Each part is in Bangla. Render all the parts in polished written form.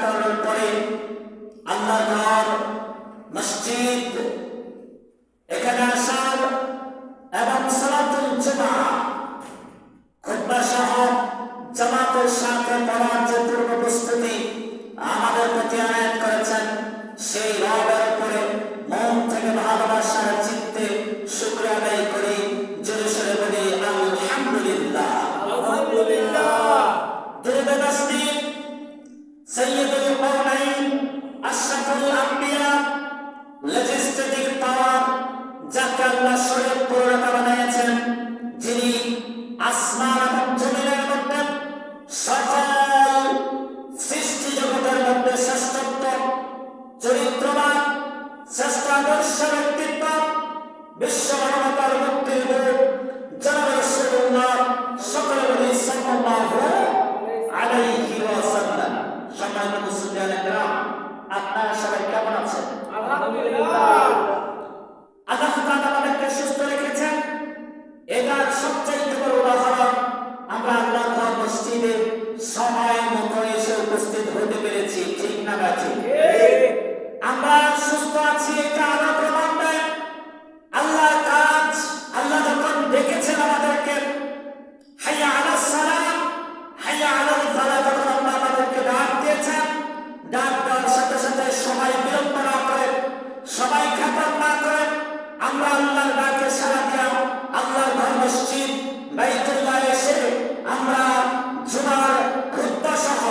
করার পরে আল্লাহর ঘর মসজিদ এখানে আসার এবং সালাতুল জুমআ খুতবা সহ জামাতের সাথে পড়ার যে পূর্ব প্রস্তুতি আমাদের প্রতি আয়াত করেছেন, সেই রবের উপরে মন থেকে ভালোবাসার চিত্তে শুকরিয়া আদায় করি। জোরে সোরে বলি আলহামদুলিল্লাহ। আলহামদুলিল্লাহ। দুরূদ তাসলিম সাইয়্যিদুল কাওনাইন আশরাফুল আম্বিয়া লেজিসলেটিভ পাওয়ার, যাকে আল্লাহ শরীয়ত পূর্ণতা বানিয়েছেন, যিনি আসমান এবং জমিনের মধ্যে সকল সৃষ্টি জগতের মধ্যে শ্রেষ্ঠত্ব, চরিত্রবান, শ্রেষ্ঠ আদর্শ ব্যক্তিত্ব, বিশ্ব মানবতার মুক্তির দূত জনাব রাসূলুল্লাহ সকলে বলি সাল্লাল্লাহু আলাইহি ওয়াসাল্লাম। সম্মানিত মুসলিম کرام, আপনারা সবাই কেমন আছেন? আলহামদুলিল্লাহ। আল্লাহ তাআলা আমাদেরকে সুস্থ রেখেছেন। এটার সবচেয়ে বড় উদাহরণ আমরা আল্লাহর ঘর মসজিদে সময় মতো এসে উপস্থিত হতে পেরেছি, ঠিক না ঠিক? আমরা সুস্থ আছি, এটা আরো প্রমাণ দেয় আল্লাহর কাজ। আল্লাহ যখন ডেকেছেন আমাদেরকে হাইয়া আলাস সালাম হাইয়া আলাল ফালাহ, যখন আল্লাহ আমাদেরকে ডাক দিয়েছেন, ডাক দেওয়ার সাথে সাথে সবাই বিলম্ব না করে, সবাই খেপার না করে আমরা আল্লাহর ডাকে সাড়া দিয়া আল্লাহর ঘর মসজিদ বাইতুল্লাহ এসে আমরা জুমার খুতবা সহ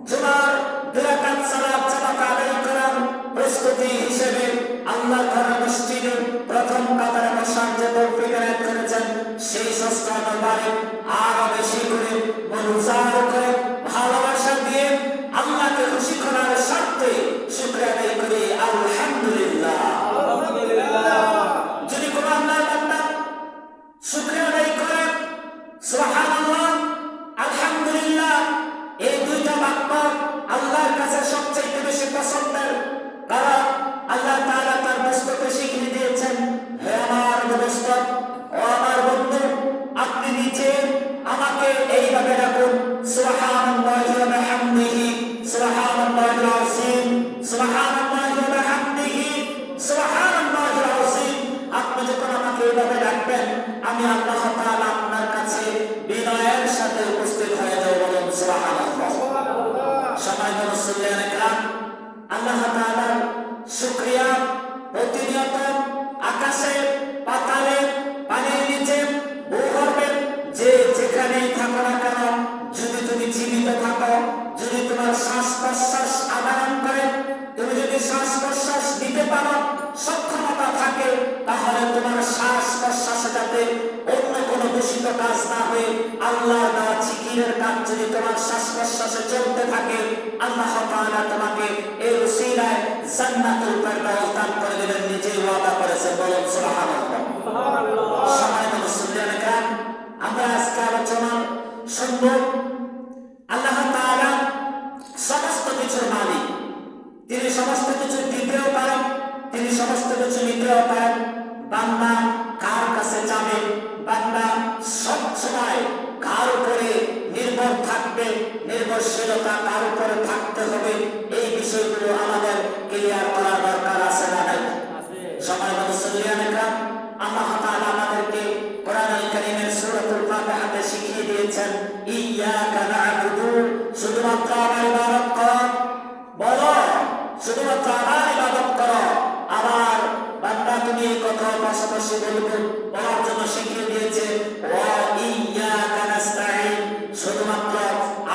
জুমার 2 রাকাত সালাত জামাত আদায় করার প্রস্তুতি হিসেবে আল্লাহর ঘর মসজিদে প্রথম কাতারে বসার যে তৌফিক আনায়ত করেছেন, সেই সস্তা দরবারে আরো বেশি করে মনোজার করে ভালোবাসা দিয়ে আল্লাহকে খুশি করার স্বার্থে শুকরিয়া আদায় করি আলহামদুলিল্লাহ। যদি কোনো আল্লাহর বান্দা শুকরিয়া আদায় করে সুবহানাল্লাহ আলহামদুলিল্লাহ, এই দুইটা বাক্য আল্লাহর কাছে সবচেয়ে বেশি পছন্দের, কারণ আল্লাহ তাআলা তার দোস্তকে শিখিয়ে দিয়েছেন, হে আমার দোস্ত, ও আমার বন্ধু, আপনি নিজে আমাকে এইভাবে ডাকুন, সুবহানাল্লাহি ওয়া বিহামদিহি সুবহানাল্লাহিল আযীম সুবহানাল্লাহি ওয়া বিহামদিহি সুবহানাল্লাহিল আযীম। আপনি যখন আমাকে এইভাবে ডাকবেন, আমি আল্লাহ তাআলা আপনার কাছে বিনয়ের সাথে উপস্থিত হয়ে যাব, বলুন সুবহানাল্লাহ। সম্মানিত মুসলিম کرام, আল্লাহ তাআলার শুকরিয়া প্রতিনিয়ত আকাশে পাতালে পানির নিচে ভূগর্ভে যে যেখানেই থাকো না কেন, যদি তুমি জীবিত থাকো, যদি তোমার শ্বাস প্রশ্বাস আদান করে, তুমি যদি শ্বাস প্রশ্বাস নিতে পারো, সক্ষমতা থাকে, তাহলে তোমার শ্বাস প্রশ্বাসে যাতে অন্য কোনো দূষিত কাজ না হয়ে আল্লাহর দেওয়া জিকিরের কাজ যদি তোমার শ্বাস প্রশ্বাসে চলতে থাকে, আল্লাহ তাআলা তোমাকে এই উসিলায় জান্নাতুল ফেরদাউস দান করে দেবেন, নিজেই ওয়াদা করেছেন, বলুন সুবহানাল্লাহ। সম্মানিত মুসলিম کرام, আমরা আজকে আলোচনা শুনব আল্লাহ তাআলা সমস্ত কিছুর মালিক, তিনি সমস্ত কিছু দিতেও পারেন, তিনি সমস্ত কিছু নিতেও পারেন। বান্দা কার কাছে যাবে, বান্দা সব সময় কার উপরে নির্ভর থাকবে, নির্ভরশীলতা কার উপরে থাকতে হবে, এই বিষয়গুলো আমাদের ক্লিয়ার করার দরকার আছে না নাই? সম্মানিত মুসলিম کرام, আল্লাহ তাআলা আমাদেরকে কোরআনুল কারীমের সূরাতুল ফাতিহাতে শিখিয়ে দিয়েছেন, ইয়াকা না'বুদু, শুধুমাত্র আমার ইবাদত করো, বলো শুধুমাত্র আমার ইবাদত করো। আবার বান্দা তুমি এই কথা পাশাপাশি বলার জন্য শিখিয়ে দিয়েছে, ওয়া ইয়াকা নাস্তাঈন, শুধুমাত্র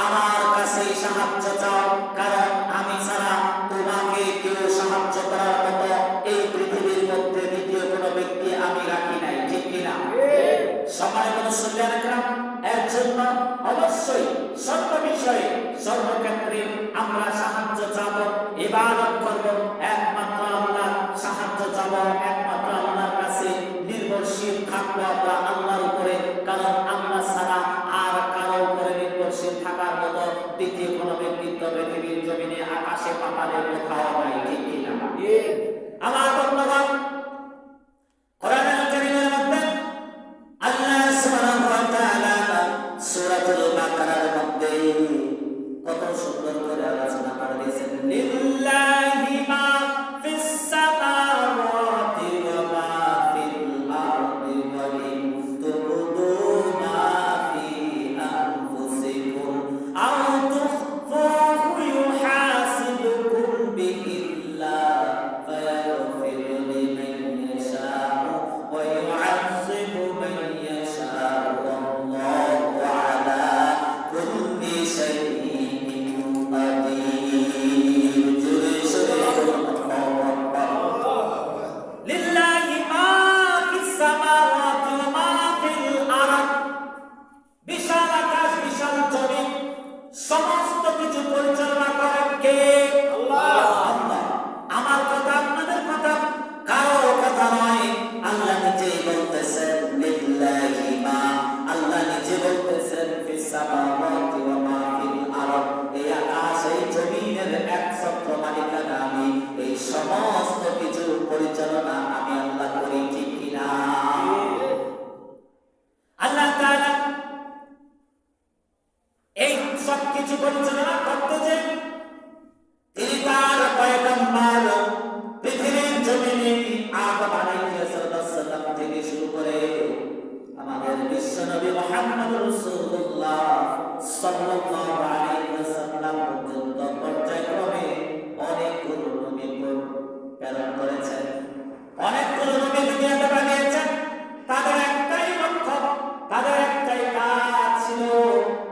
আমার কাছেই সাহায্য চাও, কারণ আমি ছাড়া তোমাকে কেউ সাহায্য করার মতো এই পৃথিবীর মধ্যে দ্বিতীয় কোনো ব্যক্তি আমি রাখি নাই, ঠিক কিনা? সম্মানিত মুসলিম کرام, এর জন্য অবশ্যই সর্ব বিষয়ে সর্বক্ষেত্রে আমরা সাহায্য চাব, ইবাদত করব, একমাত্র আল্লাহ সাহায্য চাব, একমাত্র আল্লাহর কাছে নির্ভরশীল থাকবো আমরা আল্লাহর উপরে, কারণ আল্লাহ ছাড়া আর কারো উপরে নির্ভরশীল থাকার মতো দ্বিতীয় কোনো ব্যক্তিত্ব পৃথিবীর জমিনে আকাশে পাতালে কোথাও নাই, ঠিক কিনা? আমার বন্ধুগণ, কোরআনুল কারীমের মধ্যে আল্লাহ সুবহানাহু ওয়া তাআলা সূরাতুল বাকারার মধ্যে কত সুন্দর করে আলোচনা লিল্লাহি মা ফিস সামাওয়াতি ওয়া মা ফিল আরদি ওয়া ইন তুবদু মা ফি আনফুসিকুম আও তুখফুহু ইউহাসিবুকুম বিহিল্লাহ ফায়াগফির লিমান ইয়াশাউ ওয়া ইউ'আযযিবু মান ইয়াশাউ ওয়াল্লাহু আলা কুল্লি শাইইন qadir। জোরে সোরে আল্লাহু আকবার। লিল্লাহি মা ফিস সামাওয়াতি ওয়া মা ফিল আরদ, বিশাল আকাশ বিশাল জমিন সমস্ত কিছু পরিচালনা করেন কে? আল্লাহ। আমার কথা আপনাদের কথা কারো কথা নয়, আল্লাহ নিজেই বলতেছেন লিল্লাহি মা, আল্লাহ নিজে বলতেছেন ফিস সামাওয়াতি ওয়া মা ফিল আরদ, এই আকাশ এই জমিনের একমাত্র মালিকানা আমি, এই সমস্ত কিছু পরিচালনা আমি আল্লাহ করি, ঠিক কিনা? আল্লাহ তাআলা এই সব কিছু পরিচালনা করতে যে তিনি তার পয়গম্বর পৃথিবীর জমিনে আদম আলাইহিস সালাম থেকে শুরু করে আমাদের বিশ্বনবী মুহাম্মদ রাসূলুল্লাহ সাল্লাল্লাহু আলাইহি ওয়াসাল্লাম পর্যন্ত পর্যায়ক্রমে অনেকগুলো নবী প্রেরণ করেছেন, অনেকগুলো নবী দুনিয়াতে পাঠিয়েছেন। তাদের একটাই লক্ষ্য, তাদের একটাই কাজ ছিল,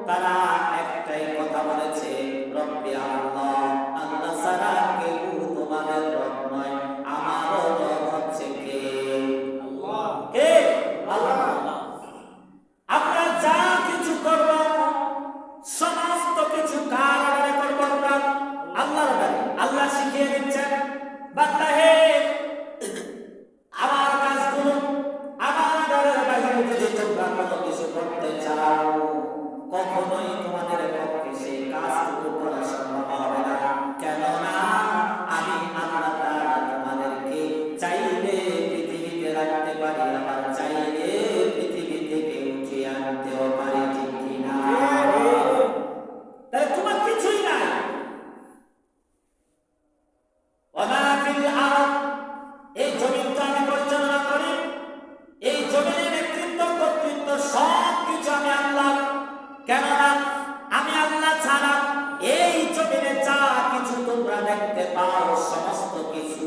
তারা একটাই কথা বলেছে, রব্বি আল্লাহ, আল্লাহ ছাড়া কেউ তোমাদের রব নয়, আমারও রব হচ্ছে কে? আল্লাহ। কে? আল্লাহ। আমরা যা কিছু করব সমস্ত কিছু কার আড়ালে করব? আল্লাহর আড়ালে। আল্লাহ শিখিয়ে দিচ্ছেন, বান্দা হে, আমার কাজগুলো আমার আড়ালের বাইরে যদি তোমরা কোনো কিছু করতে চাও, কখনোই তোমাদের পক্ষে সেই কাজটুকু করা সম্ভব হবে না। কেননা আমি আল্লাহ তাআলা তোমাদেরকে চাইলে পৃথিবীতে রাখতে পারি, আবার চাইলে পৃথিবী থেকে উঠিয়ে আনতেও পারি, ঠিক কিনা? তাহলে তোমার কিছুই নাই। ওয়া মা ফিল আরদ, এই জমিনটা আমি পরিচালনা করি, এই জমিনের নেতৃত্ব কর্তৃত্ব সব কিছু আমি আল্লাহ। কেননা আমি আল্লাহ ছাড়া এই জমিনে যা কিছু তোমরা দেখতে পাও সমস্ত কিছু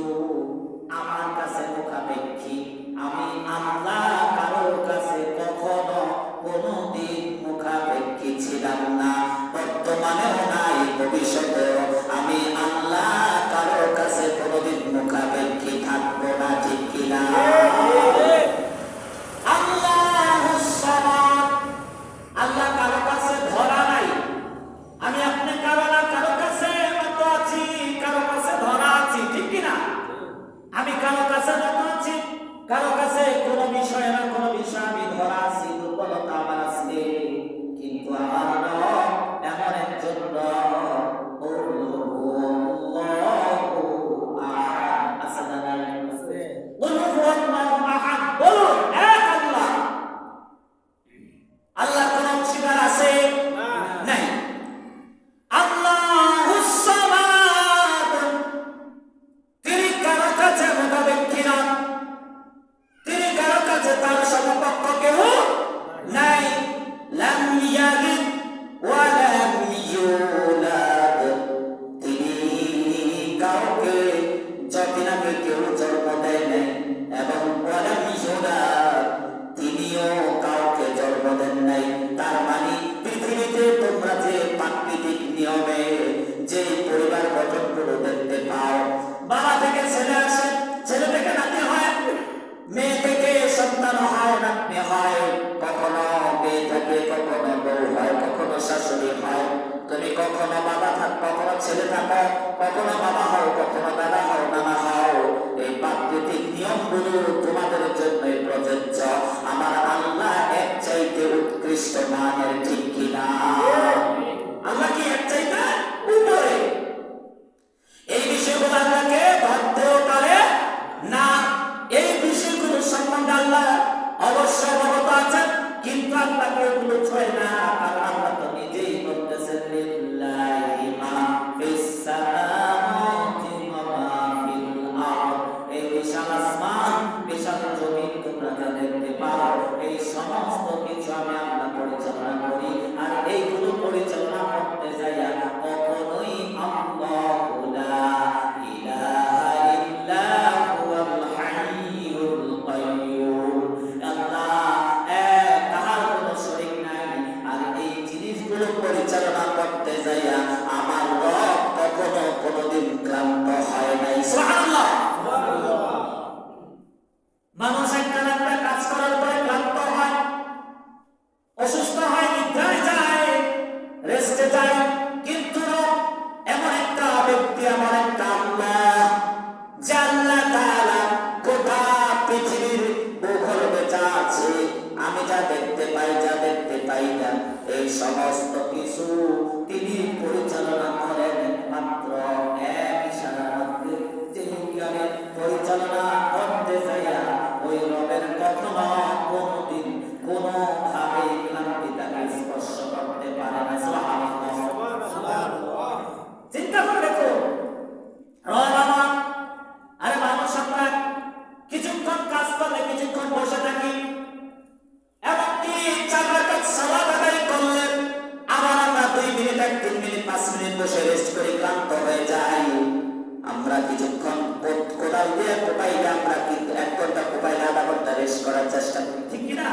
আমার কাছে মুখাপেক্ষী। আমি আল্লাহ কারোর কাছে কখনো কোনোদিন মুখাপেক্ষী ছিলাম না, বর্তমানেও নাই, ভবিষ্যতেও আমি আল্লাহ কারোর কাছে কোনোদিন মুখাপেক্ষী থাকবো না, ঠিক কিনা? আল্লাহুস সামাদ, আল্লাহ কারো কাছে ধরা নাই। আমি আপনি কারো না কারো কাছে নত আছি, কারো কাছে ধরা আছি, ঠিক কিনা? আমি কারো কাছে নত আছি, কারো কাছে কোনো বিষয় না কোনো বিষয় আমি ধরা আছি, দুর্বলতা আমার আছে, কিন্তু আমার রব এমন একজন রব, আল্লাহু আহাদ। আসসালামু আলাইকুম। আল্লাহু আহাদ, বলুন এক আল্লাহ। আল্লাহ কোন অংশীদার আছে? নাই। আল্লাহুস সামাদ, তিনি কারো কাছে মুখাপেক্ষী নন, তিনি কারো কাছে তার সমকক্ষ কেউ নাই। লাম ইয়ালিদ ওয়া লাম ইউলাদ, তিনি কাউকে যতিনাকে কেউ জন্ম দেয় নাই, এবং ওয়া লাম ইউলাদ, তিনিও কাউকে জন্ম দেন নাই। তার মানে পৃথিবীতে তোমরা যে প্রাকৃতিক নিয়মে যে পরিবার গঠনগুলো দেখতে পাও, বাবা থেকে ছেলে আসে, ছেলে থেকে নাতি হয়, মেয়ে থেকে সন্তান হয়, নাতনি হয়, কখনো মেয়ে থাকে, কখনো বউ হয়, কখনো শাশুড়ি হয়। তুমি কখনো বাবা থাক, কখনো ছেলে থাকো, কখনো বাবা হও, কখনো দাদা হও, নানা হও। এই প্রাকৃতিক নিয়মগুলো তোমাদের জন্যই প্রযোজ্য। আমার আল্লাহ এক চাইতে উৎকৃষ্ট মানের, ঠিক কিনা? আল্লাহ কি এক চাইতে উপরে? এই বিষয়গুলো আল্লাহকে ধরতেও পারে না। এই বিষয়গুলো সম্বন্ধে আল্লাহ অবশ্যই অবগত আছেন, কিন্তু আল্লাহকে এগুলো ছয় না, কারণ আল্লাহ তো নিজেই বলতেছেন লিল্লাহি মা ফিস সামাওয়াতি কিছুক্ষণ কোদাল দিয়ে কোপাইলে আমরা কিন্তু 1 ঘন্টা কোপাইলে আধা ঘন্টা রেস্ট করার চেষ্টা করি, ঠিক কিনা?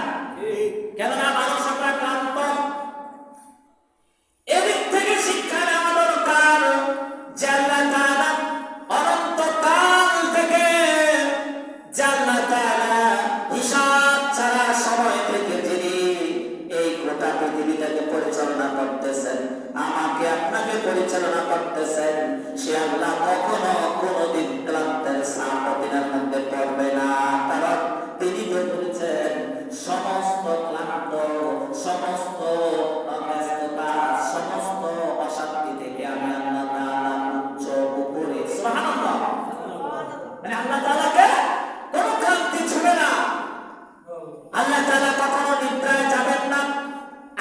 কেননা মানুষ আমরা ক্লান্ত। এদিক থেকে শিক্ষা নেওয়া দরকার যে আল্লাহ তাআলা অনন্তকাল থেকে, যে আল্লাহ তাআলা হিসাব ছাড়া সময় থেকে যিনি এই গোটা পৃথিবীটাকে পরিচালনা করতেছেন, আমাকে আপনাকে পরিচালনা করতেছেন, সে আল্লাহ কখনো কোনোদিন ক্লান্তের ছাপ দিনের মধ্যে পড়বে না। কারণ তিনি বলেছেন সমস্ত ক্লান্ত, সমস্ত ব্যস্ততা, সমস্ত অশান্তি থেকে আমি আল্লাহ তাআলা উচ্চ উপরে। সুবহানাল্লাহ। মানে আল্লাহ তাআলাকে কোনো ক্লান্তি ছুবে না। আল্লাহ তাআলা কখনো নিদ্রায় যাবেন না।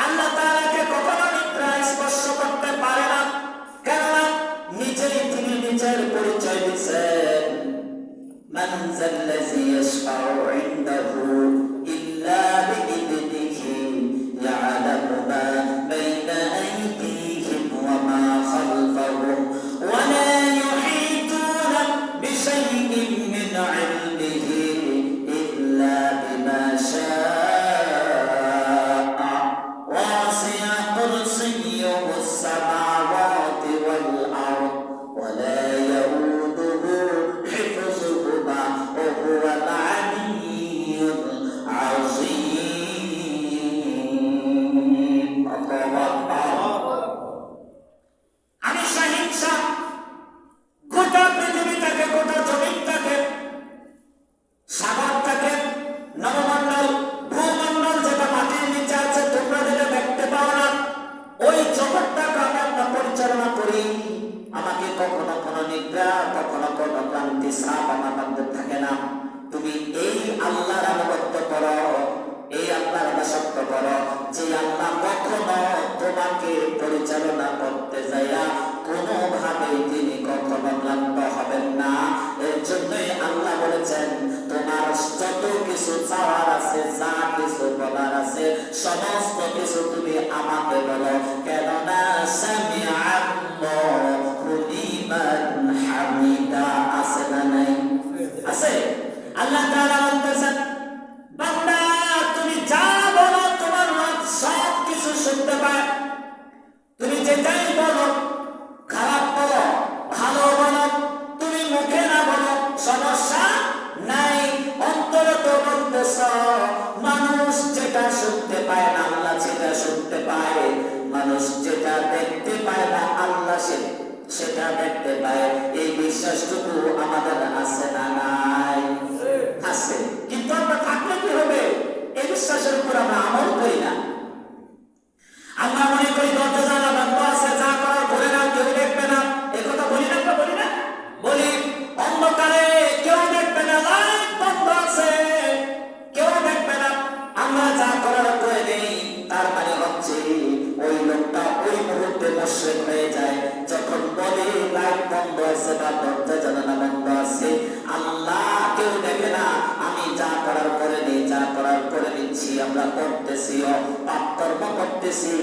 আল্লাহ তাআলাকে কখনো নিদ্রায় স্পর্শ করতে পারে না। কেননা নিজেই তিনি নিজের পরিচয় দিচ্ছেন, মান যাল্লাযী ইয়াশফাউ ইনদাহু ইল্লা বিইذনিহি ইয়ালামু মা বাইনা আইদিহিম ওয়া মা খালফাহুম ওয়া লা ইউহীতুনা বিশাইইন মিন ইলমিহি ইল্লা বিমা শাআ ওয়াসি'a কুরসিয়্যুহু as-সামাওয়াতি ওয়াল আরদ ওয়া লা ইয়াউদুহু হিফযুহুমা ওয়া হুয়াল আলিয়্যুল আযীম। আল্লাহু আকবার। আমি শাহীন শাহ গোটা পৃথিবীটাকে, গোটা জমিনটাকে, সাগরটাকে, নবমণ্ডল, ভূমণ্ডল যেটা মাটির নিচে আছে তোমরা যেটা দেখতে পাও না, ওই জগৎটাকে আমি আমরা পরিচালনা করি। আমাকে কখনো কোনো নিদ্রা, কখনো কোনো ক্লান্তি ছাপ আমার মধ্যে থাকে না। তুমি এই আল্লাহর আনুগত্য করো, এই আল্লাহর দাসত্ব করো, যে আল্লাহ কখনো তোমাকে পরিচালনা করতে যাইয়া কোনোভাবেই তিনি কখনো ক্লান্ত হবেন না। এর জন্যই আল্লাহ বলেছেন তোমার যত কিছু চাওয়ার আছে, যা কিছু বলার আছে, সমস্ত কিছু তুমি আমাকে বলো, কেননা সামিআ আল্লাহু লিমান হামিদা। আছে না নাই? আছে। আল্লাহ তাআলা বলতেছেন বান্দা তুমি যা বলো তোমার রব সব কিছু শুনতে পায়। তুমি যেটাই বলো, খারাপ বলো, ভালো বলো, তুমি মুখে না বলো, সমস্যা নাই। অন্তরে তো বলতেছ। মানুষ যেটা শুনতে পায় না আল্লাহ সেটা শুনতে পায়, মানুষ যেটা দেখতে পায় না আল্লাহ সেটা দেখতে পায়। এই বিশ্বাসটুকু আমাদের আছে না নাই? আছে। কিন্তু আমরা থাকলে কি হবে? এই বিশ্বাসের উপর আমরা আমল করি না। আমরা মনে করি দরজা জানা বন্ধ আছে, যা করার করে না, কেউ দেখবে না। এই কথা বলি না? আমরা বলি না? বলি। অন্ধকারে কেউ দেখবে না, লাইট বন্ধ আছে, কেউ দেখবে না, আমরা যা করার করে নেই। তার মানে হচ্ছে ওই লোকটা ওই মুহূর্তে মুশরিক হয়ে যায় যখন বলে লাইট বন্ধ আছে বা দরজা জানালা বন্ধ আছে, আল্লাহ কেউ দেখে না, আমি যা করার করে নেই, যা করার করে নিচ্ছি, আমরা করতেছি, পাপ কর্ম করতেছি।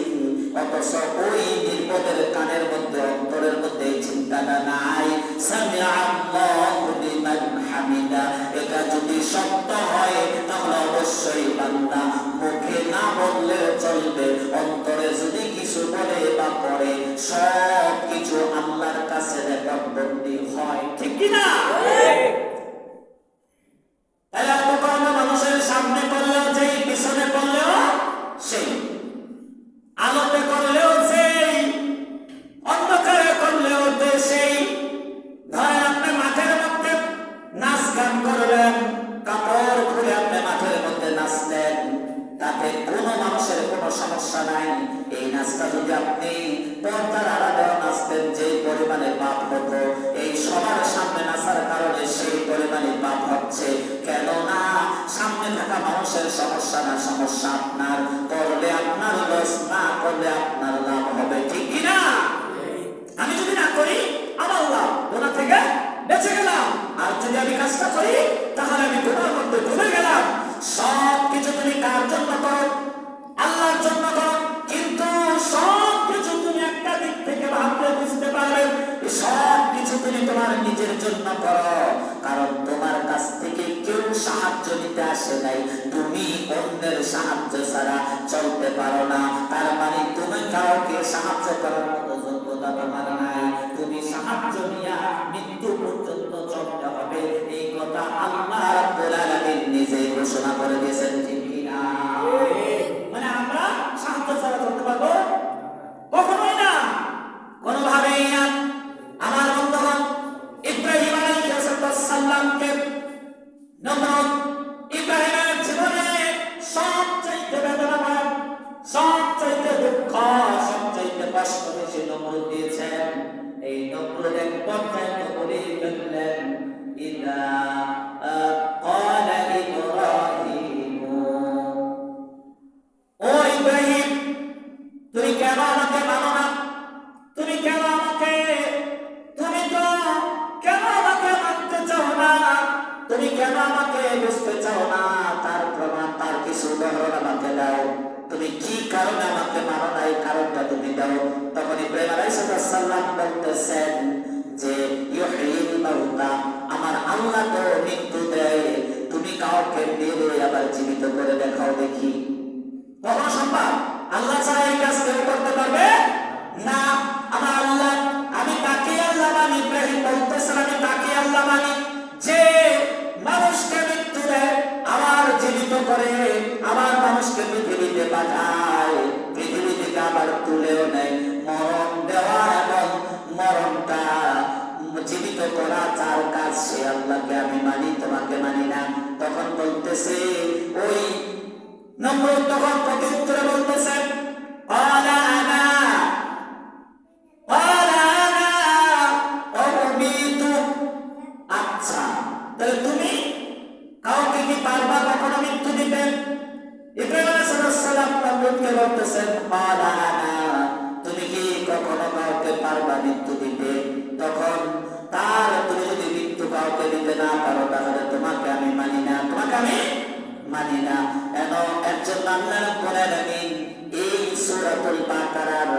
অথচ ওই নির্বোধের কানের মধ্যে, অন্তরের মধ্যে এই চিন্তাটা নাই, সামিআ আল্লাহু লিমান হামিদা। এটা যদি সত্য হয় তাহলে অবশ্যই বান্দা মুখে না বললেও চলবে, অন্তরে যদি কিছু বলে বা করে সব কিছু আল্লাহর কাছে রেকর্ডবন্দি হয়, ঠিক কিনা? তাহলে অপকর্ম মানুষের সামনে করলেও যেই, পিছনে করলেও সেই, আলোতে করলেও সেই, অন্ধকারে করলেও সেই। ধরেন আপনি মাঠের মধ্যে নাচ গান করলেন, কাপড় খুলে আপনি মাঠের মধ্যে নাচলেন, তাতে কোনো মানুষের কোনো সমস্যা নাই। এই নাচটা যদি আপনি পর্দার আড়ালেও নাচতেন, যে পরিমাণে পাপ হতো, এই সবার সামনে নাচার কারণে সেই পরিমাণে পাপ হচ্ছে। কেননা সামনে থাকা মানুষের সমস্যা না, সমস্যা আপনার। করলে আপনার লস, না করলে আপনার লাভ হবে, ঠিক কিনা? আমি যদি না করি আমার লাভ, গুনাহ থেকে বেঁচে গেলাম। আর যদি আমি কাজটা করি তাহলে আমি গুনাহের মধ্যে ডুবে গেলাম। সব কিছু তুমি কার জন্য করো? আল্লাহর জন্য করো। কিন্তু সব কিছু তুমি একটা দিক থেকে ভাবলে বুঝতে পারবে সব কিছু তুমি তুমি তোমার নিজের জন্য করো, কারণ তোমার কাছ থেকে কেউ সাহায্য নিতে আসে নাই, তুমি অন্যের সাহায্য ছাড়া চলতে পারো না। তার মানে তুমি কাউকে সাহায্য করার মতো যোগ্যতা তোমার নাই, তুমি সাহায্য নিয়ে মৃত্যু পর্যন্ত চলতে হবে। এই কথা আল্লাহ রাব্বুল আলামিন নিজে ঘোষণা করে দিয়েছেন, ঠিক কিনা? মানে আমরা সাহায্য ছাড়া চলতে পারবো কখনোই না, কোনোভাবেই না। আমার বন্ধুগণ, ইব্রাহিম আলাইহিস সালামকে নমরুদ ইব্রাহিমের জীবনে সবচাইতে বেদনাময়, সবচাইতে দুঃখ, সবচাইতে কষ্ট বেশি নমরুদ দিয়েছেন। এই নমরুদ এক পর্যায়ে তো বলে ফেললেন, ইদা ক্বালা ইব্রাহিম, ও ইব্রাহিম, তুমি কেন আমাকে মানো না? তুমি কেন আমাকে, তুমি তো কেন আমাকে মানতে চাও না? তুমি কেন আমাকে বুঝতে চাও না? তার প্রমাণ, তার কিছু উদাহরণ আমাকে দাও। তুমি কি কারণে আমাকে মানো না, এই কারণটা তুমি দাও। তখন ইব্রাহিম আলাইহিস সালাম বলতেছেন যে ইউহয়িল মাউতা, আমার আল্লাহ তো মৃত্যু দেয়, তুমি কাউকে মেরে আবার জীবিত করে দেখাও দেখি। কখনো সম্ভব? আল্লাহ ছাড়া এই কাজ কেউ করতে পারবে না। আমার আল্লাহ, আমি তাকে আল্লাহ মানি। ইব্রাহিম বলতেছেন, আমি তাকে আল্লাহ মানি যে মানুষকে মৃত্যু দেয়, আবার জীবিত করে, আবার মানুষকে পৃথিবীতে পাঠায়, পৃথিবী থেকে আবার তুলেও নেয়। মরণ দেওয়া এবং মরণটা জীবিত করা যার কাজ, সে আল্লাহকে আমি মানি, তোমাকে মানি না। তখন বলতেছে ওই নমরুদ, তখন প্রত্যুত্তরে বলতেছেন, ক্বালা আনা উমীতু। আচ্ছা, তাহলে তুমি কাউকে কি পারবা কখনো মৃত্যু দিতে? ইব্রাহিম আলাইহিস সালাম নমরুদকে বলতেছেন, ক্বালা আনা, তুমি কি কখনো কাউকে পারবা মৃত্যু দিতে? তখন তার, তুমি যদি মৃত্যু কাউকে দিতে না পারো, তাহলে তোমাকে আমি মানি না, তোমাকে আমি মানি না। একজন আল্লাহ রাব্বুল আলামিন এই সূরাতুল বাকারার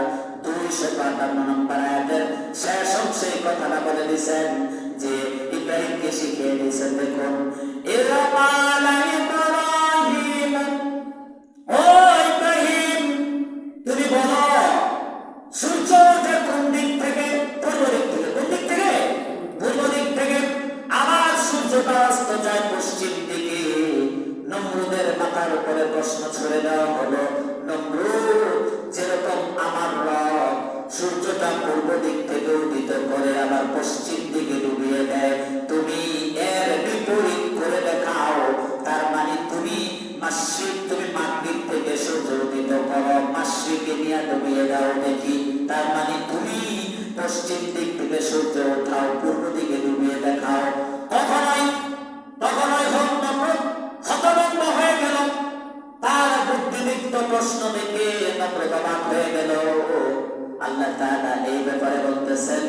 252 নম্বর আয়াতের শেষ অংশে কথাটা বলে দিয়েছেন, যে ইব্রাহিমকে শিখিয়ে দিয়েছেন। দেখুন, ইরমালা ইব্রাহিম, ও ইব্রাহিম, তুমি বলো সূর্য যে কোন দিক থেকে? পূর্ব দিক থেকে। কোন দিক থেকে? পূর্ব দিক থেকে। আবার সূর্যটা অস্ত যায় পশ্চিম দিকে। নমরুদের মাথার উপরে প্রশ্ন ছড়ে দেওয়া হলো, নমরুদ, যেরকম আমার রব সূর্যটা পূর্ব দিক থেকে উদিত করে আবার পশ্চিম দিকে ডুবিয়ে দেয়, তুমি এর বিপরীত করে দেখাও। তার মানে তুমি মাশরিক, তুমি মাগরিব থেকে সূর্য উদিত করো, মাশরিকে নিয়ে ডুবিয়ে দাও দেখি। তার মানে তুমি পশ্চিম দিক থেকে সূর্য ওঠাও, পূর্ব দিকে ডুবিয়ে দেখাও। কখনোই নমরুদ হতভম্ব হয়ে গেল। তার বুদ্ধিদীপ্ত প্রশ্ন দেখে নমরুদ অবাক হয়ে গেল। আল্লাহ তাআলা এই ব্যাপারে বলতেছেন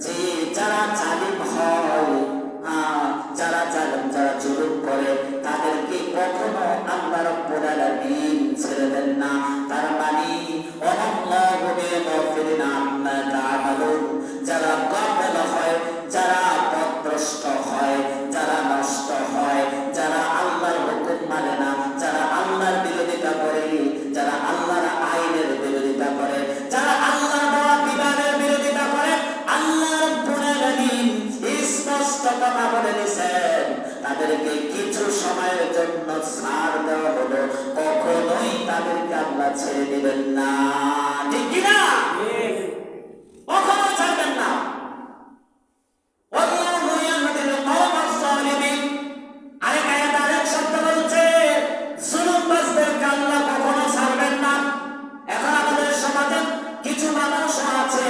যে যারা জালিম হয়, যারা জালিম, যারা জুলুম করে, তাদেরকে কখনো আল্লাহ রাব্বুল আলামিন ছেড়ে দেন না। তার মানে ওয়াল্লাহু বিগাফিরিন আম্মা তা'মালুন, যারা গাফেল হয়, যারা পথভ্রষ্ট হয়, যারা নষ্ট হয়, যারা আল্লাহর হুকুম মানে না, যারা আল্লাহর বিরোধিতা করে, যারা আল্লাহর আইনের বিরোধিতা করে, যারা আল্লাহর দেওয়া বিধানের বিরোধিতা করে, আল্লাহ রাব্বুল আলামিন স্পষ্ট কথা বলে দিয়েছেন, তাদেরকে কিছু সময়ের জন্য ছাড় দেওয়া হলো, কখনোই তাদেরকে আল্লাহ ছেড়ে দিবেন না, ঠিক কিনা? কখনো ছাড়বেন না। আরেক আয়াত আরেক শব্দ বলছে, জুলুমবাজদেরকে আল্লাহ কখনো ছাড়বেন না। এখন আমাদের সমাজে কিছু মানুষ আছে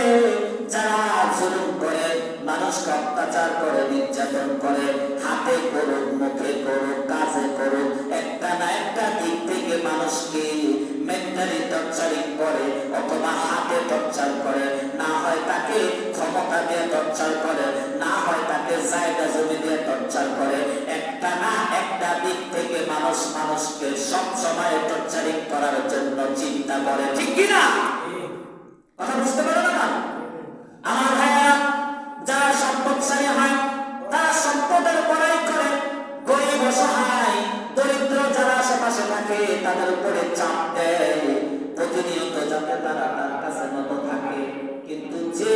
যারা জুলুম করে, মানুষকে অত্যাচার করে, নির্যাতন করে, হাতে করুক, মুখে করুক, কাজে করুক, একটা না একটা দিক থেকে মানুষকে মেন্টালি টর্চারিং করে, অথবা হাতে টর্চার করে, না হয় তাকে ক্ষমতা দিয়ে টর্চার করে, না হয় তাকে জায়গা জমি দিয়ে টর্চার করে। একটা না একটা দিক থেকে মানুষ মানুষকে সব সময় টর্চারিং করার জন্য চিন্তা করে, ঠিক কিনা? কথা বুঝতে পারো না? আমার ভাইয়া, যারা সম্পদ থাকে তাদের উপরে চাপ দেয় প্রতিনিয়ত, যাতে তারা তার কাছে নত থাকে। কিন্তু যে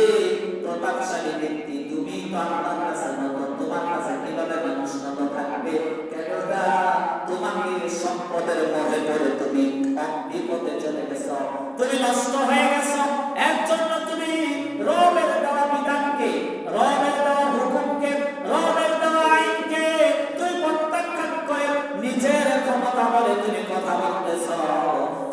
প্রতাপশালী ব্যক্তি, তুমি তো আল্লাহর কাছে নত, তোমার কাছে কিভাবে মানুষ নত থাকবে? কেননা তোমাকে সম্পদের মোহে পড়ে তুমি বিপদে চলে গেছো, তুমি নষ্ট হয়ে গেছো। এর জন্য তুমি রবের দেওয়া বিধানকে, রবের দেওয়া হুকুমকে, রবের দেওয়া আইনকে তুই প্রত্যাখ্যান করে নিজের ক্ষমতা বলে তুমি কথা বলতেছ।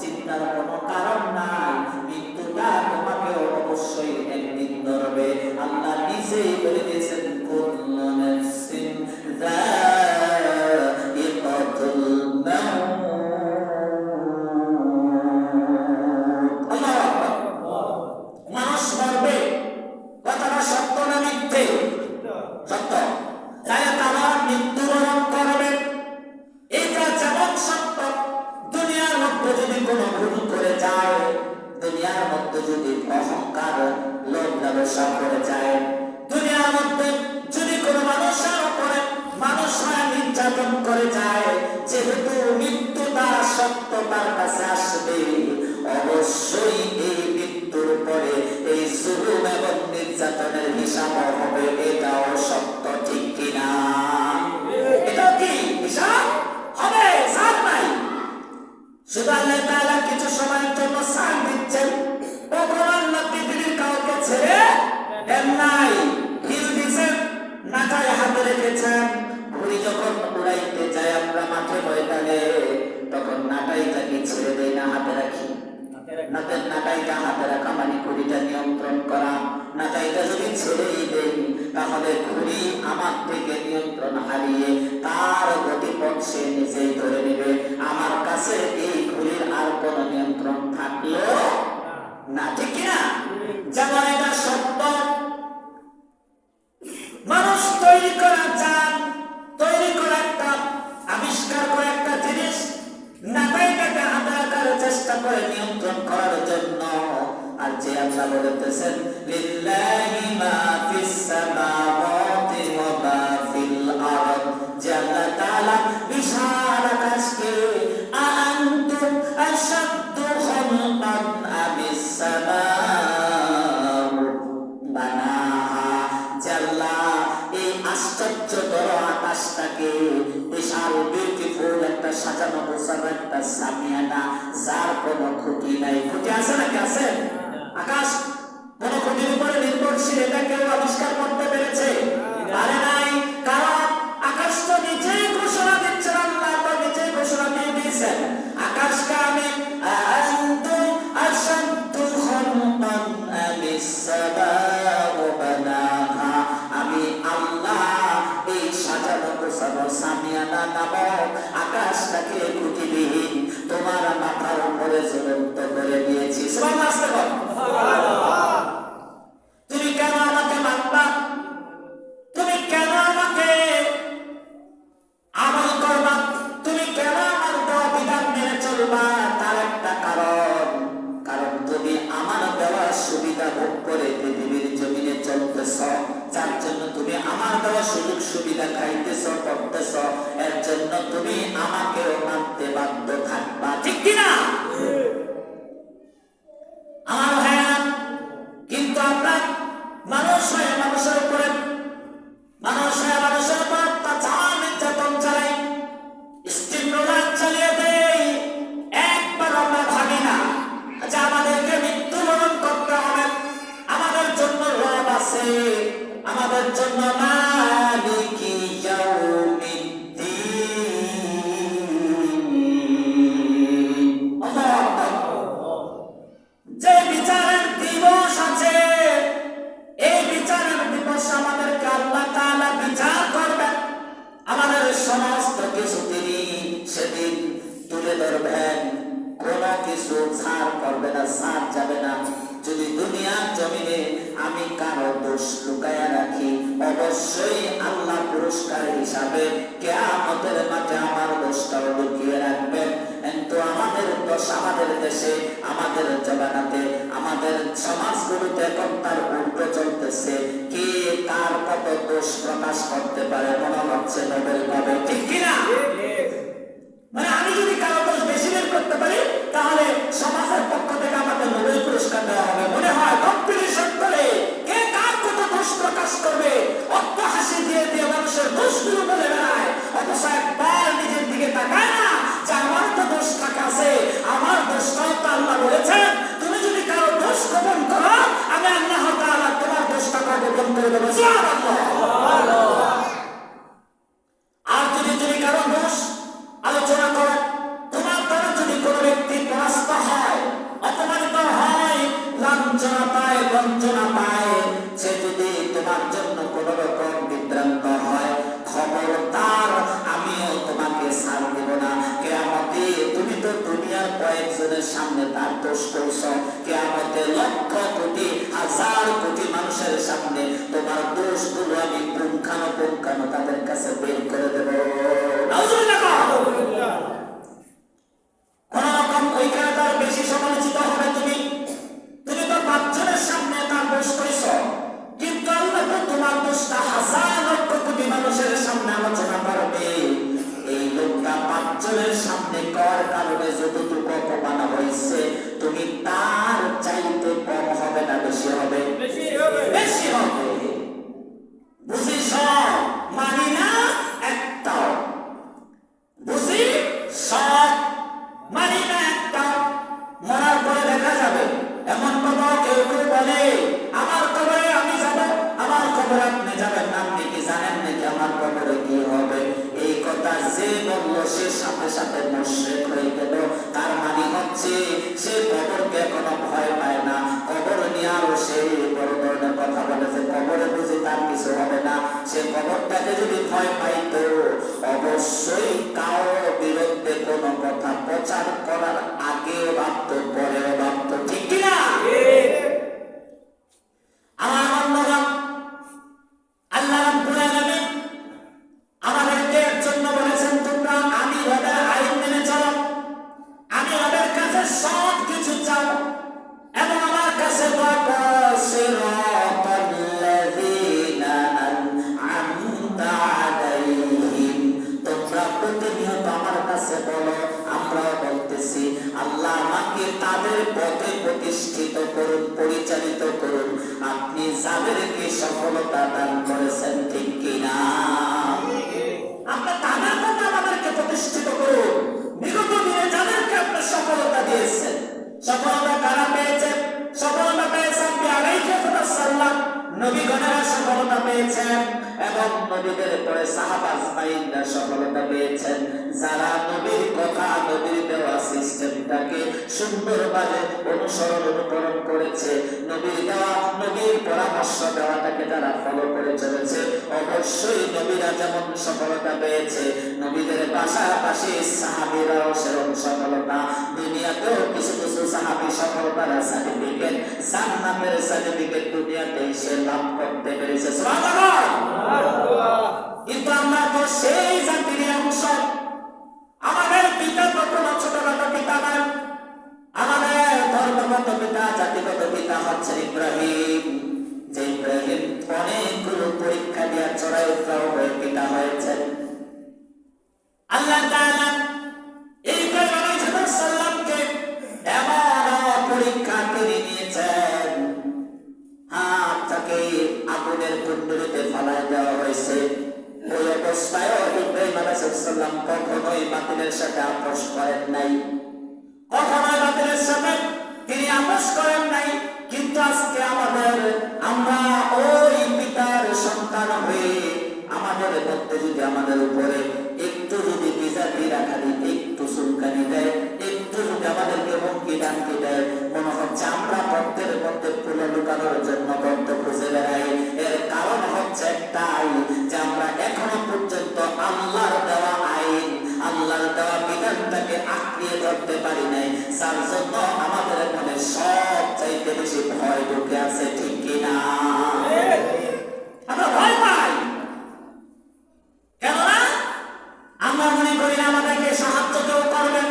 চিন্তার কোনো কারণ নাই, মৃত্যুটা তোমাকে অবশ্যই একদিন ধরবে। আল্লাহ নিজেই বলে দিয়েছেন, কুল্লু নাফসিন যায়িকাতুল মাউত। মানুষ মরবে, কথাটা সত্য না মিথ্যে? সত্য। তাহলে তারা মৃত্যুবরণ করবে, এটা যেমন সত্য। দুনিয়ার মধ্যে যদি কোনো ভুল করে যায়, দুনিয়ার মধ্যে যদি অহংকার লোভ লালসা করে যায়, দুনিয়ার মধ্যে যদি কোনো মানুষের উপরে মানুষরা নির্যাতন করে যায়, যেহেতু মৃত্যুটা সত্য তার কাছে আসবে, অবশ্যই এই মৃত্যুর পরে এই জুলুম এবং নির্যাতনের হিসাব হবে। এটাও সত্য, ঠিক কিনা? এটা কি হিসাব হবে? সার নাই। শুধু আল্লাহ তাআলা কিছু সময়ের জন্য সার দিচ্ছেন, ভগবান না পৃথিবীর কাউকে ছেড়ে দেন নাই। হিল দিচ্ছেন, নাটায় হাতে রেখেছেন। ঘুড়ি যখন উড়াইতে যায় আমরা মাঠে ময়দানে, তখন নাটাইটাকে ছেড়ে দেয় না, হাতে রাখি। নাটাইটা হাতে রাখা মানে ঘুড়িটা নিয়ন্ত্রণ করা। নাটাইটা যদি ছেড়েই দেই, তাহলে ঘুড়ি আমার থেকে নিয়ন্ত্রণ হারিয়ে তার গতিপথ সে নিজেই ধরে নেবে। আমার কাছে এই ঘুড়ির আর কোনো নিয়ন্ত্রণ থাকলো না, ঠিক কিনা? যেমন এটা সত্য, মানুষ তৈরি করা যান, তৈরি করা একটা আবিষ্কার করে একটা জিনিস নাটাইটাকে হাতে রাখার চেষ্টা করে নিয়ন্ত্রণ করার জন্য। আর যে আল্লাহ বলতেছেন, লিল্লাহি মা ফিস সামাওয়াতি ওয়া মা ফিল আরদ, যে আল্লাহ তাআলা বিশাল আকাশকে আনতুম আশাদ্দু খালকান আমিস সামাউ বানাহা, যে আল্লাহ এই আশ্চর্যকর আকাশটাকে বিশাল বিউটিফুল একটা সাজানো গোছানো একটা সামিয়ানা, যার কোনো খুঁটি নাই। খুঁটি আছে নাকি? আছে? আকাশ কোন খুঁটির উপরে নির্ভরশীল, এটা কেউ আবিষ্কার করতে পেরেছে? পারে নাই। কারণ আকাশ তো নিজেই ঘোষণা দিচ্ছেন, আল্লাহ তো নিজেই ঘোষণা দিয়ে দিয়েছেন, আকাশকে আমি আনতুম আশাদ্দু খালকান আমিস সামাউ বানাহা, আমি আল্লাহ এই সাজানো গোছানো সামিয়ানা নামক আকাশটাকে খুঁটিবিহীন তোমার মাথার উপরে ঝুলন্ত করে দিয়েছি। সুবহানাল্লাহ। আসতে বল। তুমি কেন আমাকে মানবা? তুমি কেন আমাকে আমল করবা? তুমি কেন আমার দেওয়া বিধান মেনে চলবা? তার একটা কারণ, কারণ তুমি আমার দেওয়া সুবিধা ভোগ করে পৃথিবীর জমিনে চলতেছ, যার জন্য তুমি আমার দেওয়া সুযোগ সুবিধা খাইতেছ, করতেছ, এর জন্য তুমি আমাকেও মানতে বাধ্য থাকবা, ঠিক কিনা? আমার ভাইয়া, কিন্তু আমরা মানুষ হয়ে মানুষের উপরে, মানুষ হয়ে মানুষের উপর অত্যাচার নির্যাতন চালাই, স্টিমরোলার চালিয়ে দেই। একবার আমরা ভাবি না যে আমাদেরকে মৃত্যুবরণ করতে হবে, আমাদের জন্য রব আছে, আমাদের জন্য মালিকি ইয়াউমিদ্দিন, যে বিচারের দিবস আছে, এই বিচারের দিবস আমাদেরকে আল্লাহ তাআলা বিচার করবেন। আমাদের সমস্ত কিছু তিনি সেদিন তুলে ধরবেন, কোনো কিছু ছাড় করবে না, ছাড় যাবে না। যদি দুনিয়ার জমিনে আমি কারো দোষ লুকায়া রাখি, অবশ্যই আল্লাহ পুরস্কার হিসাবে কিয়ামতের মাঠে আমার দোষটাও লুকিয়ে রাখবেন। কিন্তু আমাদের দোষ, আমাদের দেশে, আমাদের জমানাতে, আমাদের সমাজগুলোতে এখন তার উল্টো চলতেছে। কে কার কত দোষ প্রকাশ করতে পারে মনে হচ্ছে নোবেল পাবে, ঠিক কিনা? মানে আমি যদি কারো দোষ করতে পারি তাহলে সমাজের পক্ষ থেকে আমাকে নোবেল পুরস্কার দেওয়া হবে। মনে হয় কম্পিটিশন করে কে কার কত দোষ প্রকাশ করবে, অর্থ হাসি দিয়ে দিয়ে মানুষের দোষগুলো বলে বেড়ায়, অথচ একবার নিজের দিকে তাকায় না যে আমার তো দোষ থাকা আছে, আমার দোষটাও তো আল্লাহ বলেছেন তুমি যদি কারো দোষ গোপন করো আমি আল্লাহ তাআলা তোমার দোষটাকে গোপন করে দেবো। সুবহানাল্লাহ। আর যদি তুমি কারো দোষ আলোচনা করো, তোমার দ্বারা যদি কোনো ব্যক্তি পরাস্ত হয়, অপমানিত হয়, লাঞ্ছনা পায়, বঞ্চনা পায়, সে যদি তোমার জন্য কোনো রকম বিভ্রান্ত হয়, খবরদার আমিও তোমাকে ছাড় দেব না। কিয়ামতে তুমি তো দুনিয়ার কয়েকজনের সামনে তার দোষ করছ, কিয়ামতে লক্ষ কোটি হাজার কোটি মানুষের সামনে তোমার দোষগুলো আমি পুঙ্খানুপুঙ্খানু তাদের কাছে বের করে দেব। কোন রকম ওইখানে তার বেশি সমালোচিত হবে তুমি, তুমি তো পাঁচজনের সামনে তার দোষ করেছ, কিন্তু আল্লাহ তো তোমার দোষটা হাজার লক্ষ কোটি মানুষের সামনে আলোচনা করবে। এই লোকটা পাঁচজনের সামনে করার কারণে যতটুকু অপমান হয়েছে তুমি তার চাইতে কম হবে না বেশি হবে? বেশি হবে। বুঝি সব মানি না একটাও, বুঝি সব মানি না একটাও। মরার পরে দেখা যাবে। এমন কথা কেউ কেউ বলে আমার কবরে আমি যাব, আমার কবরে আপনি যাবেন না, আপনি কি জানেন নাকি আমার কবরে কি হবে? এই কথা যে বললো সে সাথে সাথে মুশরিক হয়ে গেল। তার মানে হচ্ছে সে কবরকে এখনো ভয় পায় না, কবর নিয়ে আরো সে বড় ধরনের কথা বলে যে কবরে বুঝি তার কিছু হবে না। সে কবরটাকে যদি ভয় পাইতো অবশ্যই কারোর বিরুদ্ধে কোনো কথা প্রচার করার আগেও ভাবতো, পরেও ভাবতো। ঠিক কিনা? আমার বন্ধুরা, আল্লাহ রাব্বুল আলামিন আমাদেরকে এর জন্য বলেছেন তোমরা আমি রবের আইন মেনে চলো, আমি রবের কাছে সব কিছু চাও এবং আমার কাছে দোয়া করো। সিরাতাল্লাযীনা আন'আমতা আলাইহিম, তোমরা প্রতিনিয়ত আমার কাছে বলো, আমরাও বলতেছি আল্লাহ আমাকে তাদের পথে প্রতিষ্ঠিত করুন, পরিচালিত করুন, আপনি যাদেরকে সফলতা দান করেছেন। ঠিক কিনা? আপনি তাদের পথে আমাদেরকে প্রতিষ্ঠিত করুন। বিগত দিনে যাদেরকে আপনি সফলতা দিয়েছেন, সফলতা কারা পেয়েছেন? সফলতা পেয়েছেন আলাইহি ওয়াসাল্লাম, নবীগণেরা সফলতা পেয়েছেন এবং নবীদের পরে সাহাবা আজমাইনরা সফলতা পেয়েছেন। যারা নবীর কথা, নবীর দেওয়া সিস্টেমটাকে সুন্দরভাবে অনুকরণ করেছে, নবীর দেওয়া, নবীর পরামর্শ দেওয়াটাকে যারা ফলো করে চলেছে, অবশ্যই নবীরা যেমন সফলতা পেয়েছে, নবীদের পাশাপাশি সাহাবীরাও সেরকম সফলতা। দুনিয়াতেও কিছু কিছু সাহাবী সফলতার সার্টিফিকেট, জান্নাতের সার্টিফিকেট দুনিয়াতে সে লাভ করতে পেরেছে। সুবহানাল্লাহ। কিন্তু আমরা তো সেই জাতির অংশ। আমাদের পিতা কখনো ছোটখাটো পিতা নয়, আমাদের ধর্মগত পিতা, জাতিগত পিতা হচ্ছেন ইব্রাহিম। যে ইব্রাহিম অনেকগুলো পরীক্ষা দিয়ে চড়াই উত্তরাও হয়ে পিতা হয়েছেন। আল্লাহ তাআলা ইব্রাহিম আলাইহিস সালামকে এমন পরীক্ষা তিনি নিয়েছেন, তাকে আগুনের কুণ্ডলিতে ফেলাই দেওয়া হয়েছে। ওই অবস্থায় ইব্রাহিম আলাইহিস সালাম কখনোই বাতিলের সাথে আপোষ করেন নাই, কখনোই বাতিলের সাথে তিনি আপোষ করেন নাই। কিন্তু আজকে আমরা ওই পিতার সন্তান হয়ে আমাদের মধ্যে যদি আমাদের উপরে একটু যদি বিজাতি রাখা দিই, একটু চুলকানি দেয়, একটু যদি আমাদেরকে হুমকি দামকি দেয়, মনে হচ্ছে আমরা পথের মধ্যে ফুলে লুকানোর জন্য গর্ত খুঁজে বেড়াই। এর কারণ হচ্ছে একটাই, যে আমরা এখনো পর্যন্ত আল্লাহর দেওয়া আইন, আল্লাহর দেওয়া বিধানটাকে আঁকড়িয়ে ধরতে পারি নাই, যার জন্য আমাদের মনে সব চাইতে বেশি ভয় ঢুকে আছে। ঠিক কিনা? আমরা ভয় পাই, কেননা আমরা মনে করি না আমাদেরকে সাহায্য কেউ করবেন।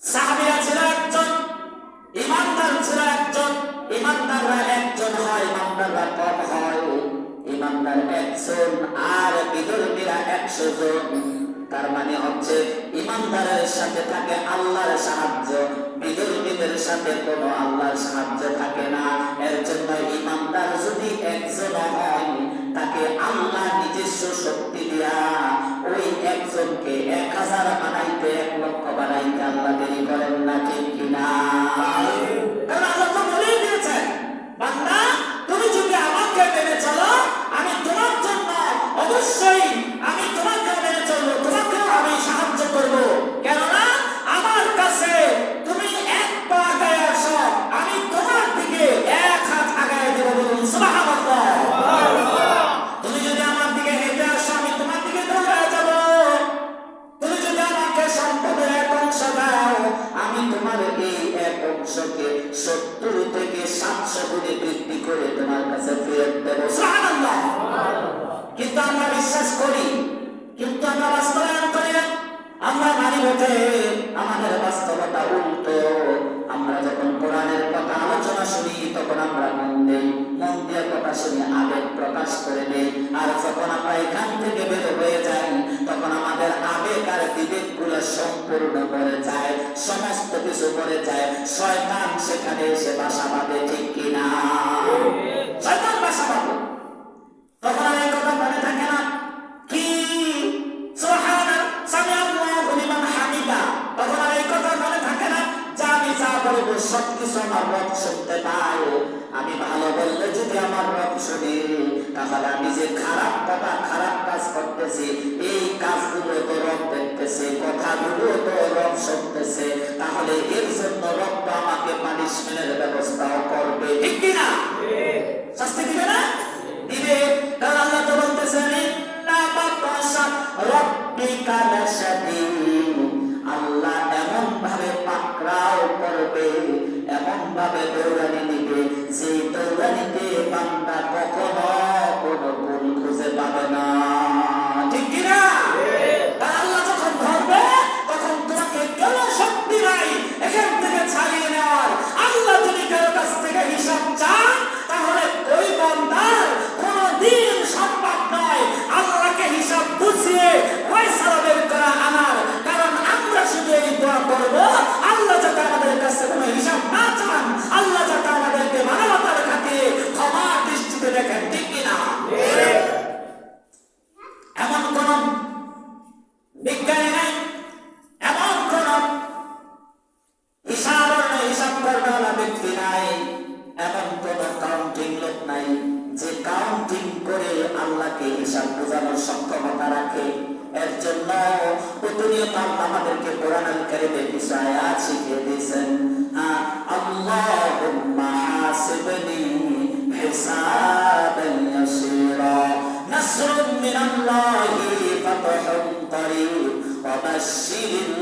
সাহাবীরা ছিল একজন, ইমানদার ছিল একজন। ইমানদাররা একজন হয়, ইমানদাররা কম হয়। ইমানদার একজন আর বিধর্মীরা 100 জন। তার মানে হচ্ছে ইমানদারের সাথে থাকে আল্লাহর সাহায্য, বিধর্মীদের সাথে কোনো আল্লাহর সাহায্য থাকে না। এর জন্য ইমানদার যদি একজন হয়, তাকে আল্লাহ নিজস্ব শক্তি দিয়া ওই একজনকে 1000 বানাইতে 1 লক্ষ বানাইতে আল্লাহ দেরি করেন না, ঠিক কিনা? কারণ আল্লাহ তো বলেই দিয়েছেন, বান্দা তুমি যদি আমাকে মেনে চলো, আমি তোমার জন্য অবশ্যই আমি তোমাকে মেনে চলবো, তোমাকেও আমি সাহায্য করব। কেননা আমার কাছে তুমি 1 পা আগায় আসো, আমি তোমার দিকে 1 হাত আগায় দেব। বলুন সুবহানাল্লাহ। তুমি যদি আমার দিকে হেঁটে আসো, আমি তোমার দিকে দৌড়ায় যাব। তুমি যদি আমাকে সম্পদের 1 অংশ দাও, আমি তোমার এই 1 অংশকে 70 থেকে 700 গুণে বৃদ্ধি করে তোমার কাছে ফেরত দেব। সুবহানাল্লাহ। কিন্তু আমরা বিশ্বাস করি, কিন্তু আমরা বাস্তবায়ন করি না। আমরা মানি বটে, আমাদের বাস্তবতা উল্টো। আমরা যখন কোরআনের কথা আলোচনা শুনি, তখন আমরা মন দিয়ে কথা শুনি, আবেগ প্রকাশ করে দেই। আর যখন আমরা এখান থেকে বের হয়ে যাই, তখন আমাদের আবেগ আর বিবেক গুলো সম্পূর্ণ করে যায়, সমস্ত কিছু করে যায়। শয়তান সেখানে এসে বাসা বাঁধে, ঠিক কিনা? শয়তান বাসা বাঁধে। তখন আর এই কথা মনে থাকে না কি সুবহানাল্লাহ সামিআল্লাহু লিমান হামিদা, তখন আর এই কথা মনে থাকে না যে আমি যা বলবো সবকিছু আমার রব শুনতে পায়। আমি ভালো বললে যদি আমার রব শুনে, তাহলে আমি যে খারাপ কথা খারাপ কাজ করতেছি, এই কাজগুলো তো রব দেখতেছে, কথাগুলো তো রব শুনতেছে, তাহলে এর জন্য রব তো আমাকে পানিশমেন্টের ব্যবস্থাও করবে, ঠিক কিনা? শাস্তি দিবে না? দিবে। কারণ আল্লাহ তো বলতেছেন ইন্না বাতাশা রাব্বিকা লাশাদীদ, আল্লাহ এমন ভাবে পাকড়াও করবে, এমন ভাবে দৌড়ানি দিবে, যে দৌড়ানিতে বান্দা কখনো কোনো ভুল খুঁজে পাবে না, ঠিক কিনা? আল্লাহ যখন ধরবে, তখন তোমাকে কেউ শক্তি নাই এখান থেকে ছাড়িয়ে নেওয়ার। আল্লাহ যদি কারো কাছ থেকে হিসাব চান, তাহলে ওই বান্দার কোনদিন সম্ভব নয় আল্লাহকে হিসাব বুঝিয়ে ফয়সালা বের করা আনার। কারণ আমরা শুধু এই দোয়া করব, আল্লাহ যাতে আমাদের কাছে কোনো হিসাব না চান, আল্লাহ যাতে আমাদেরকে মানবতার খাতিরে ক্ষমার দৃষ্টিতে দেখেন, ঠিক কিনা? এমন কোন বিজ্ঞানী নাই, এমন কোন হিসাব করবার ব্যক্তি নাই, এমন কোন কাউন্টিং লোক নাই যে কাউন্টিং করে আল্লাহকে হিসাব বোঝানোর সক্ষমতা রাখে। এর জন্য প্রতিনিয়ত আল্লাহ আমাদেরকে কোরআনুল কারীমে কিছু আয়াত শিখিয়ে দিয়েছেন। আল্লাহুম্মা হাসিবনি হিসাবান ইয়াসীরা, নাসরুম মিনাল্লাহি ফাতহুন করিব ওয়া বাশশিরিল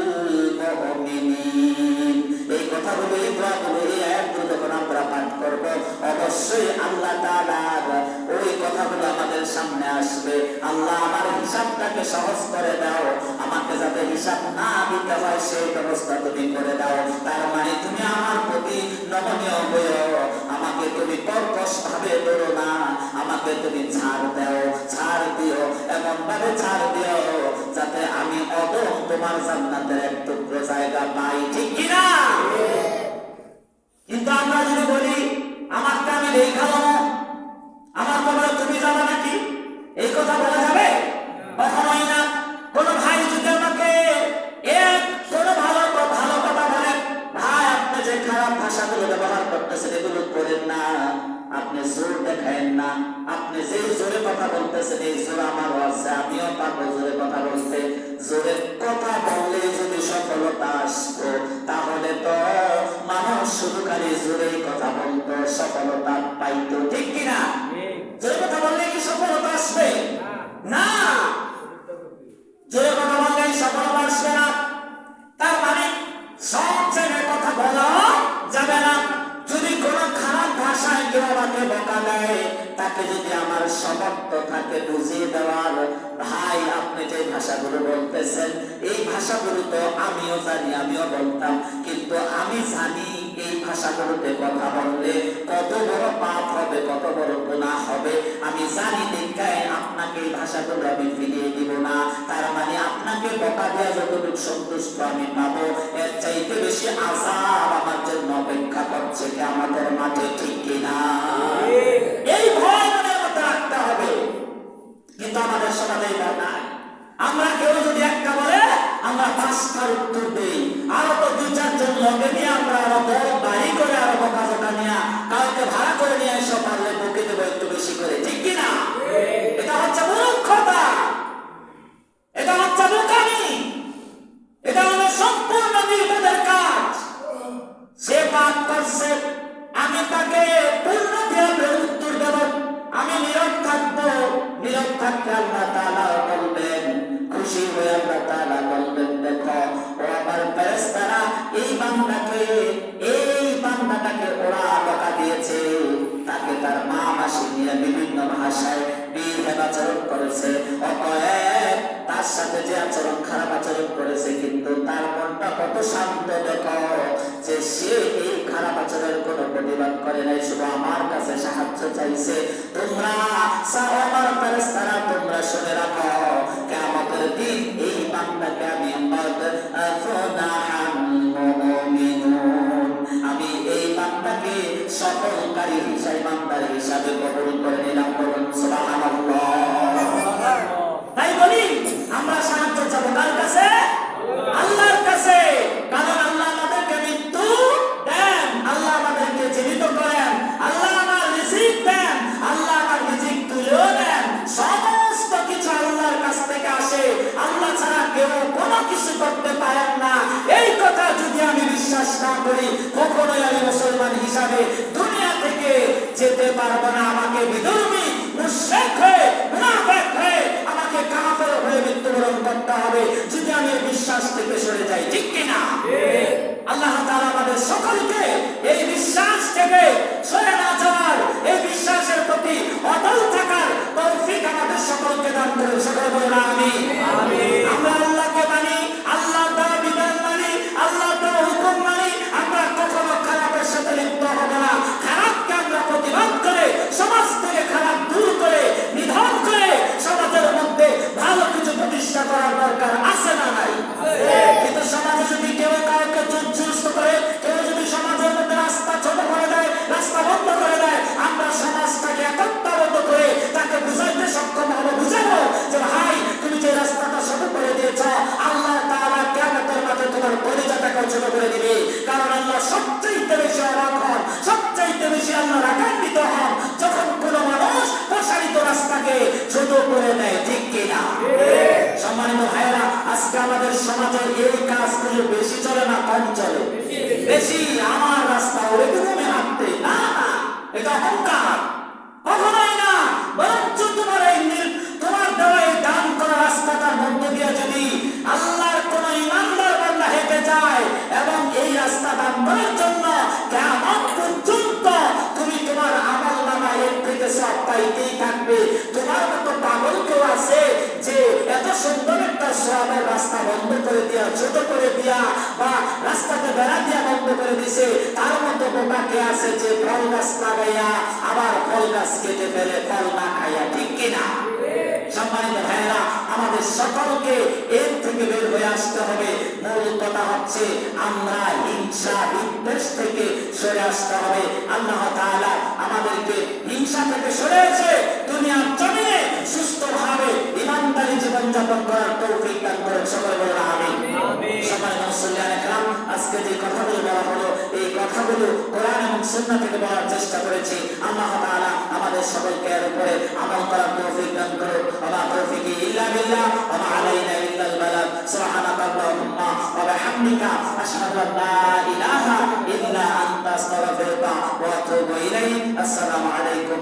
মুমিনিন। এই কথাগুলো, এই দোয়াগুলো, এই আয়াতগুলো যখন আমরা পাঠ করব, অবশ্যই আল্লাহ তাআলার ওই কথাগুলো আমাদের সামনে আসবে। আল্লাহ আমার হিসাবটাকে সহজ করে দাও, আমাকে যাতে হিসাব না দিতে হয় সেই ব্যবস্থা তুমি করে দাও। তার মানে তুমি আমার প্রতি নমনীয় হয়েও, আমাকে তুমি কর্কশ ভাবে ধরো না, আমাকে তুমি ছাড় দাও, ছাড় দিও, এমন ভাবে ছাড় দিও যাতে আমি অদম তোমার জান্নাতের এক টুকরো জায়গা পাই, ঠিক কিনা? কিন্তু আমরা যদি বলি আমারটা আমি দেখাবো, আমার কবরে তুমি যাবে নাকি, এই কথা বলা যাবে? কখনোই না। কোন ভাই যদি আমাকে কোনো ভালো কথা বলে, ভাই আপনি যে খারাপ ভাষাগুলো ব্যবহার করতেছেন এগুলো করেন না, আপনি জোর দেখায়েন না, আপনি যে জোরে কথা বলতেছেন এই জোর আমারও আছে, আমিও পারবো জোরে কথা বলতে। জোরে কথা বললে যদি সফলতা আসতো, তাহলে তো মানুষ শুধু খালি জোরেই কথা বলতো, সফলতা পাইতো, ঠিক কিনা? জোরে কথা বললে কি সফলতা আসবে? না, জোরে কথা বললে সফলতা আসবে না। তার মানে সব জায়গায় কথা বলা যাবে না। যদি কোনো খারাপ ভাষায় কেউ আমাকে বকা দেয়, তাকে যদি আমার সমর্থ থাকে বুঝিয়ে দেওয়ার, ভাই আপনি যে ভাষাগুলো বলতেছেন এই ভাষাগুলো তো আমিও জানি, আমিও বলতাম, কিন্তু আমি জানি এই ভাষাগুলোতে কথা বললে কত বড় পাপ হবে, কত বড় গুনাহ হবে। আমি জানি দেখায় আপনাকে এই ভাষাগুলো আমি ফিরিয়ে দিব না। তার মানে আপনাকে বকা দিয়া যতটুকু সন্তুষ্ট আমি পাবো, এর চাইতে বেশি আযাব আমার জন্য অপেক্ষা করছে কিয়ামতের মাঠে, ঠিক কিনা? এই ভয় মনের মধ্যে রাখতে হবে। কিন্তু আমাদের সমাজে এটা নাই। আমরা কেউ যদি একটা বলে আমরা 5টার উত্তর দেই, আরো তো 2-4 জন লগে নিয়ে আমরা আরো বড় বাড়ি করে আরো বকাঝকা নিয়ে কাউকে ভাড়া করে নিয়ে এসে পারলে বকে দেবো একটু বেশি করে, ঠিক কিনা? এটা হচ্ছে মূর্খতা, এটা হচ্ছে বোকামি, এটা হলো সম্পূর্ণ বিপদের কাজ। সে পাপ করছে, আমি তাকে পূর্ণ দিয়ে উত্তর দেব, আমি নীরব থাকবো। নীরব থাকতে আল্লাহ তাআলা বলবেন, খুশি হয়ে আল্লাহ তাআলা বলবেন, দেখো ও আমার ফেরেশতারা এই বান্দাটাকে ওরা বকা দিয়েছে, তাকে তার মা মাসি নিয়ে বিভিন্ন ভাষায় আচরণ করেছে, অতএব তার সাথে যে আচরণ খারাপ আচরণ করেছে, কিন্তু তার মনটা কত শান্ত দেখো, যে সে এই খারাপ আচরণের কোনো প্রতিবাদ করে নাই, শুধু আমার কাছে সাহায্য চাইছে। তোমরা আমার ফেরেশতারা তোমরা শুনে রাখো, কিয়ামতের দিন এই বান্দাকে আমি আমি এই বান্দাকে সফলকারী হিসাবে ইমানদার হিসাবে কবুল করে নিলাম। বলুন সুবহানাল্লাহ। তাই বলি আমরা সাহায্য চাবো কার কাছে? আল্লাহর কাছে। কারণ আল্লাহ আমাদেরকে মৃত্যু দেন, আল্লাহ আমাদেরকে জীবিত করেন, আল্লাহ আমার রিজিক দেন, আল্লাহ আমার রিজিক তুলেও দেন। সমস্ত কিছু আল্লাহর কাছ থেকে আসে, আল্লাহ ছাড়া কেউ কোনো কিছু করতে পারেন না। এই কথা যদি আমি বিশ্বাস না করি, কখনোই আমি মুসলমান হিসাবে দুনিয়া থেকে যেতে পারবো না। আমাকে বিধর্মী, মুশরিক হয়ে, মুনাফিক হয়ে, আমাকে কাফের হয়ে মৃত্যুবরণ করতে হবে যদি আমি এই বিশ্বাস থেকে সরে যাই, ঠিক কিনা? আল্লাহ তাআলা আমাদের সকলকে এই বিশ্বাস থেকে সরে না যাওয়ার, এই বিশ্বাসের প্রতি অটল থাকার তৌফিক আমাদের সকলকে দান করুন। সকলে বলুন আমিন। আমরা আল্লাহকে মানি, আল্লাহ তাআলার বিধান মানি, আল্লাহ তাআলার হুকুম মানি। আমরা কখনো খারাপের সাথে লিপ্ত হব না। খারাপকে আমরা প্রতিবাদ করে, সমাজ থেকে খারাপ দূর করে, নিধন করে সমাজের মধ্যে ভালো কিছু প্রতিষ্ঠা করার দরকার আছে না নাই? কিন্তু সমাজে যদি কেউ কাউকে জুজুস্ত করে, কেউ যদি সমাজের মধ্যে রাস্তা ছোট করে দেয়, রাস্তা বন্ধ করে দেয়, আমরা সমাজটাকে একত্রবদ্ধ করে তাকে বুঝাইতে সক্ষম হবো, বুঝাবো যে ভাই তুমি যে রাস্তাটা ছোট করে দিয়েছ, আল্লাহ তাআলা কিয়ামতের মাঠে তোমার কলিজাটাকে ছোট করে দিবে। কারণ আল্লাহ সবচাইতে বেশি অবাক হন, সবচাইতে বেশি আল্লাহ রাগান্বিত হন যখন কোনো মানুষ প্রসারিত রাস্তাকে ছোট করে দেয়, ঠিক কিনা? সম্মানিত ভাইরা, আজকে আমাদের সমাজের এই কাজগুলো বেশি চলে না কম চলে? বেশি। আমার রাস্তা ওরে তুমি হাঁটতে না, এটা অহংকার, কখনোই না। বরঞ্চ তোমার তোমার দেওয়া এই দান করা রাস্তাটার মধ্য দিয়ে যদি আল্লাহর কোন ইমানদার বান্দা হেঁটে যায় এবং এই রাস্তা দান করার জন্য কিয়ামত পর্যন্ত তুমি তোমার আমলনামা এর থেকে সব পাইতেই থাকবে। তোমার মতো পাগল কেউ আছে যে এত সুন্দর একটা সওয়াবের রাস্তা বন্ধ করে দিয়া, ছোট করে দিয়া, বা রাস্তাতে বেড়া দিয়া বন্ধ করে দিছে? তার মতো বোকা কে আছে যে ফল গাছ লাগাইয়া আবার ফল গাছ কেটে ফেলে ফল না খাইয়া, ঠিক কিনা? সম্মানিত ভাইরা, আমাদের সকলকে এর থেকে বের হয়ে আসতে হবে। মূল কথা হচ্ছে আমরা হিংসা বিদ্বেষ থেকে সরে আসতে হবে। আল্লাহ তাআলা আমাদেরকে হিংসা থেকে সরে এসে দুনিয়ার জমিনে সুস্থভাবে ইমানদারি জীবনযাপন করার তৌফিক দান করেন। সকলে বলুন আমিন। সম্মানিত মুসলিয়ানে কেরাম, আজকে যে কথাগুলো বলা হলো, এই কথাগুলো কোরআন এবং সুন্নাহ থেকে বলার চেষ্টা করেছি। আল্লাহ তাআলা আমাদের সকলকে এর উপরে আমল করার তৌফিক দান করুন। ওয়া তৌফিকি ইল্লা বিল্লাহ ওয়া মা আলাইনা ইল্লাল বালাগ। সুবহানাকাল্লাহুম্মা ওয়া বিহামদিকা আশহাদু আন লা ইলাহা ইল্লা আনতা আস্তাগফিরুকা ওয়া আতুবু ইলাইক। আসসালামু আলাইকুম।